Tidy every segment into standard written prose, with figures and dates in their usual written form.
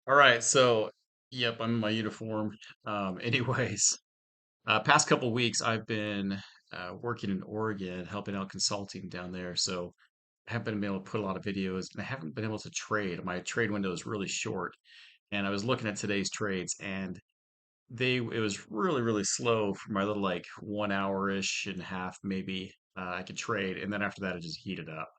All right, so yep, I'm in my uniform. Anyways, past couple weeks I've been working in Oregon, helping out consulting down there. So I haven't been able to put a lot of videos, and I haven't been able to trade. My trade window is really short, and I was looking at today's trades, and it was really slow for my little like 1 hour-ish and a half maybe. I could trade, and then after that it just heated up,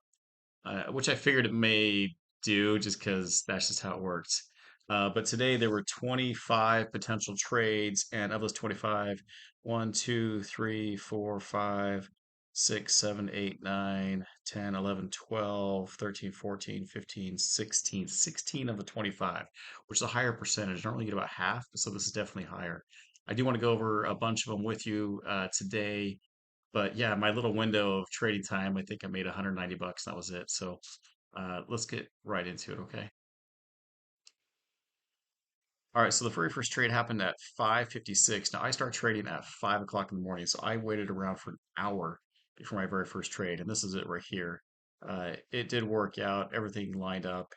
which I figured it may do just because that's just how it works. But today there were 25 potential trades, and of those 25, 1, 2, 3, 4, 5, 6, 7, 8, 9, 10, 11, 12, 13, 14, 15, 16, 16 of the 25, which is a higher percentage. I normally get about half, so this is definitely higher. I do want to go over a bunch of them with you today, but yeah, my little window of trading time, I think I made 190 bucks. That was it. So let's get right into it, okay? All right, so the very first trade happened at 5:56. Now I start trading at 5 o'clock in the morning, so I waited around for an hour before my very first trade, and this is it right here. It did work out, everything lined up,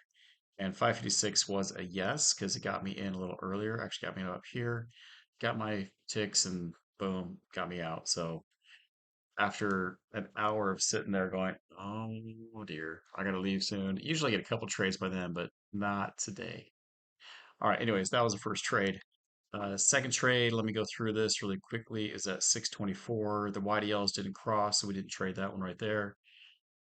and 5:56 was a yes because it got me in a little earlier. Actually, got me up here, got my ticks, and boom, got me out. So after an hour of sitting there going, oh dear, I gotta leave soon. Usually I get a couple trades by then, but not today. All right, anyways, that was the first trade. Second trade, let me go through this really quickly, is at 624. The YDLs didn't cross, so we didn't trade that one right there.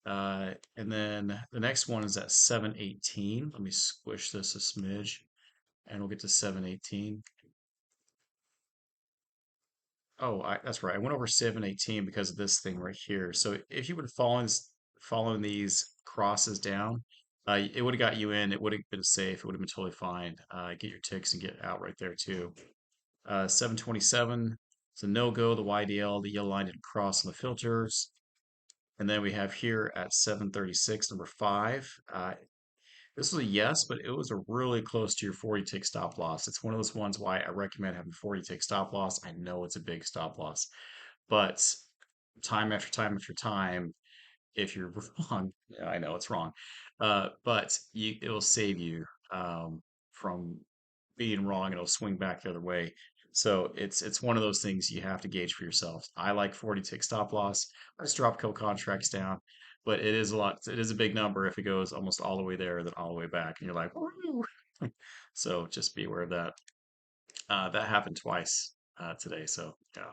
And then the next one is at 718. Let me squish this a smidge, and we'll get to 718. Oh, that's right. I went over 718 because of this thing right here. So if you would have following these crosses down, it would have got you in. It would have been safe. It would have been totally fine. Get your ticks and get out right there too. 727, it's a no-go. The YDL, the yellow line didn't cross on the filters. And then we have here at 736, number five. This was a yes, but it was a really close to your 40 tick stop loss. It's one of those ones why I recommend having 40 tick stop loss. I know it's a big stop loss, but time after time after time, if you're wrong, yeah, I know it's wrong, but it will save you from being wrong. It'll swing back the other way. So it's one of those things you have to gauge for yourself. I like 40 tick stop loss. I just drop co contracts down, but it is a lot. It is a big number if it goes almost all the way there, then all the way back, and you're like, woo. So just be aware of that. That happened twice today. So yeah.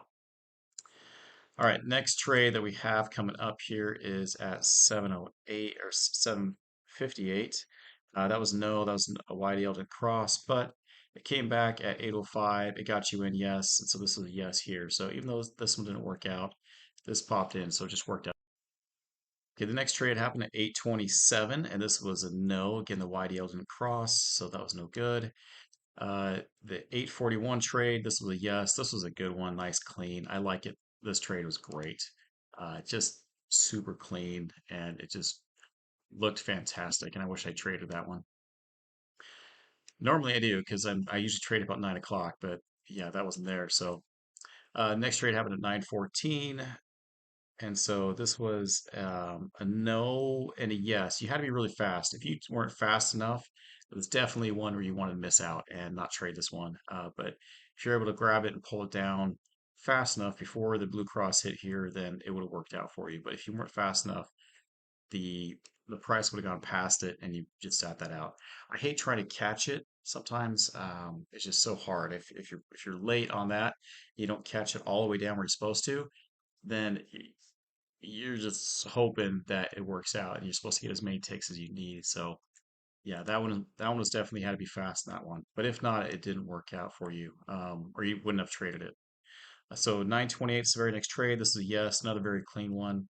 All right, next trade that we have coming up here is at 708 or 758. That was no, that was a YDL to cross, but it came back at 805. It got you in, yes. And so this is a yes here. So even though this one didn't work out, this popped in, so it just worked out. Okay, the next trade happened at 827, and this was a no. Again, the YDL didn't cross, so that was no good. The 841 trade, this was a yes. This was a good one, nice, clean. I like it. This trade was great. Just super clean, and it just looked fantastic. And I wish I traded that one. Normally I do because I usually trade about 9 o'clock, but yeah, that wasn't there. So next trade happened at 914. And so this was a no and a yes. You had to be really fast. If you weren't fast enough, it was definitely one where you want to miss out and not trade this one. But if you're able to grab it and pull it down fast enough before the blue cross hit here, then it would have worked out for you. But if you weren't fast enough, the the price would have gone past it and you just sat that out. I hate trying to catch it. Sometimes it's just so hard. If you're late on that, you don't catch it all the way down where you're supposed to, then you're just hoping that it works out and you're supposed to get as many ticks as you need. So yeah, that one was definitely had to be fast in that one. But if not, it didn't work out for you, or you wouldn't have traded it. So 928 is the very next trade. This is a yes, another very clean one.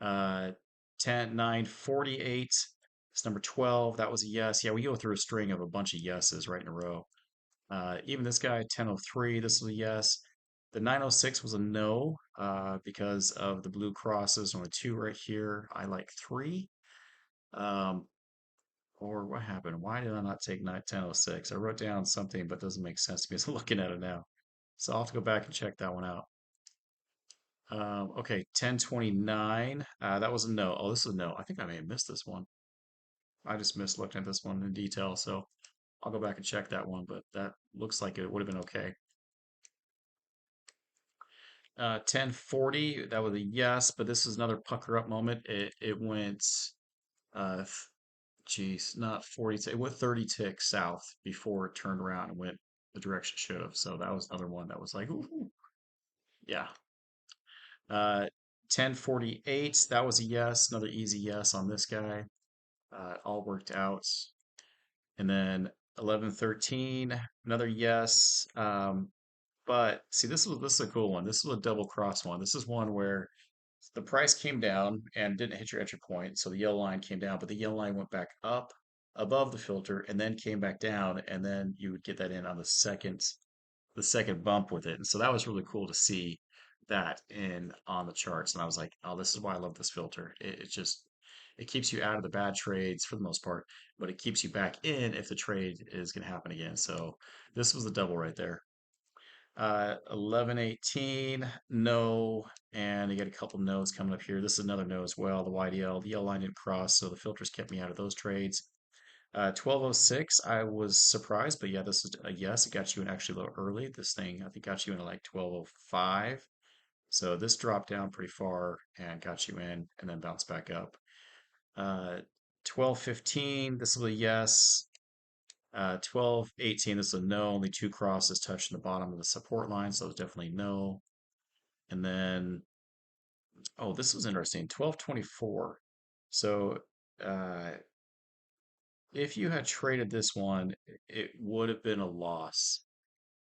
Uh, 10 948 is number 12. That was a yes. Yeah, we go through a string of a bunch of yeses right in a row. Even this guy, 1003, this was a yes. The 906 was a no because of the blue crosses. Only two right here. I like three. Um, or what happened? Why did I not take 1006? I wrote down something, but it doesn't make sense to me as I'm looking at it now. So I'll have to go back and check that one out. Okay, 1029. That was a no. Oh, this is a no. I think I may have missed this one. I just missed looking at this one in detail. So I'll go back and check that one, but that looks like it would have been okay. 1040, that was a yes, but this is another pucker up moment. It went uh geez, not 40 it went 30 ticks south before it turned around and went the direction it should have. So that was another one that was like, ooh, yeah. 1048, that was a yes, another easy yes on this guy. All worked out. And then 1113, another yes. But see, this is a cool one. This is a double cross one. This is one where the price came down and didn't hit your entry point, so the yellow line came down, but the yellow line went back up above the filter and then came back down, and then you would get that in on the second bump with it. And so that was really cool to see that in on the charts. And I was like, oh, this is why I love this filter. It just it keeps you out of the bad trades for the most part, but it keeps you back in if the trade is going to happen again. So this was the double right there. 1118, no, and you got a couple no's coming up here. This is another no as well. The YDL, the yellow line didn't cross, so the filters kept me out of those trades. 1206, I was surprised, but yeah, this is a yes. It got you in actually a little early. This thing, I think, got you in at like 1205. So this dropped down pretty far and got you in and then bounced back up. 1215, this was a yes. 1218, this is a no. Only two crosses touching the bottom of the support line, so it's definitely no. And then, oh, this was interesting. 1224. So, uh, if you had traded this one, it would have been a loss.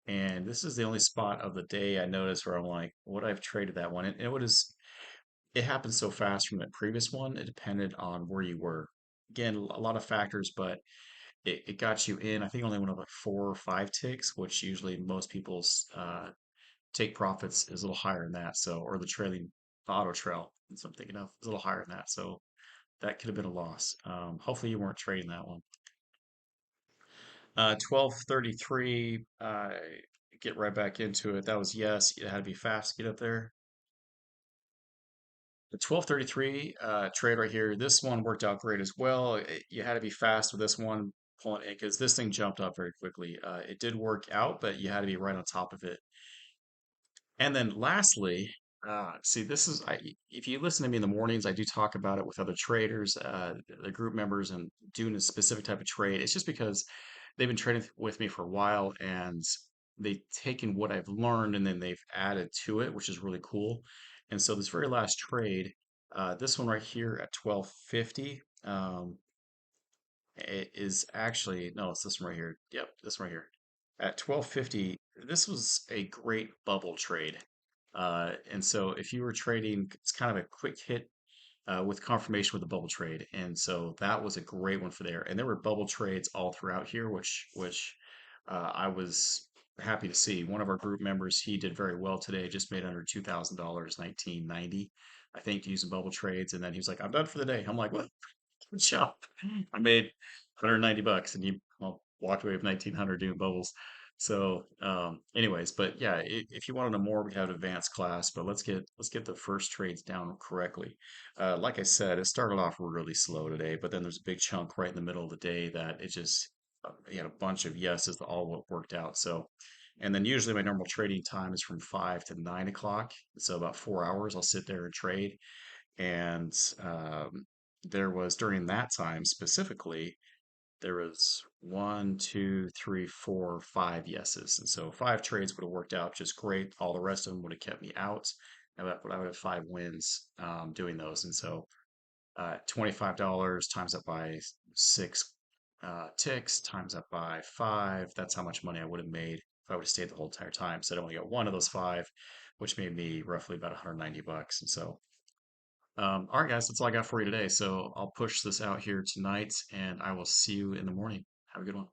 And this is the only spot of the day I noticed where I'm like, would I have traded that one? And it happened so fast from that previous one. It depended on where you were. Again, a lot of factors, but it got you in. I think it only went up like 4 or 5 ticks, which usually most people's take profits is a little higher than that. So, or the trailing auto trail, that's what I'm thinking of, is a little higher than that. So that could have been a loss. Hopefully you weren't trading that one. 1233, get right back into it. That was yes. It had to be fast to get up there. The 1233 trade right here, this one worked out great as well. You had to be fast with this one pulling in because this thing jumped up very quickly. It did work out, but you had to be right on top of it. And then lastly, see, if you listen to me in the mornings, I do talk about it with other traders, the group members, and doing a specific type of trade. It's just because they've been trading with me for a while and they've taken what I've learned and then they've added to it, which is really cool. And so this very last trade, this one right here at 1250, it is actually, no, it's this one right here. Yep, this one right here. At 1250, this was a great bubble trade. And so if you were trading, it's kind of a quick hit with confirmation with the bubble trade. And so that was a great one for there. And there were bubble trades all throughout here, which I was happy to see. One of our group members, he did very well today, just made under $2,000, 1990, I think, using bubble trades. And then he was like, I'm done for the day. I'm like, what? Good job. I made 190 bucks and you well, walked away with 1900 doing bubbles. So, anyways, but yeah, if you want to know more, we have an advanced class, but let's get the first trades down correctly. Like I said, it started off really slow today, but then there's a big chunk right in the middle of the day that it just you had a bunch of yeses that all worked out. So, and then usually my normal trading time is from 5 to 9 o'clock. So about 4 hours, I'll sit there and trade. And there was during that time specifically, there was one, two, three, four, 5 yeses. And so 5 trades would have worked out just great. All the rest of them would have kept me out. And I would have 5 wins doing those. And so $25 times up by 6 ticks, times up by 5. That's how much money I would have made if I would have stayed the whole entire time. So I only got one of those 5, which made me roughly about 190 bucks. And so all right, guys, that's all I got for you today. So I'll push this out here tonight and I will see you in the morning. Have a good one.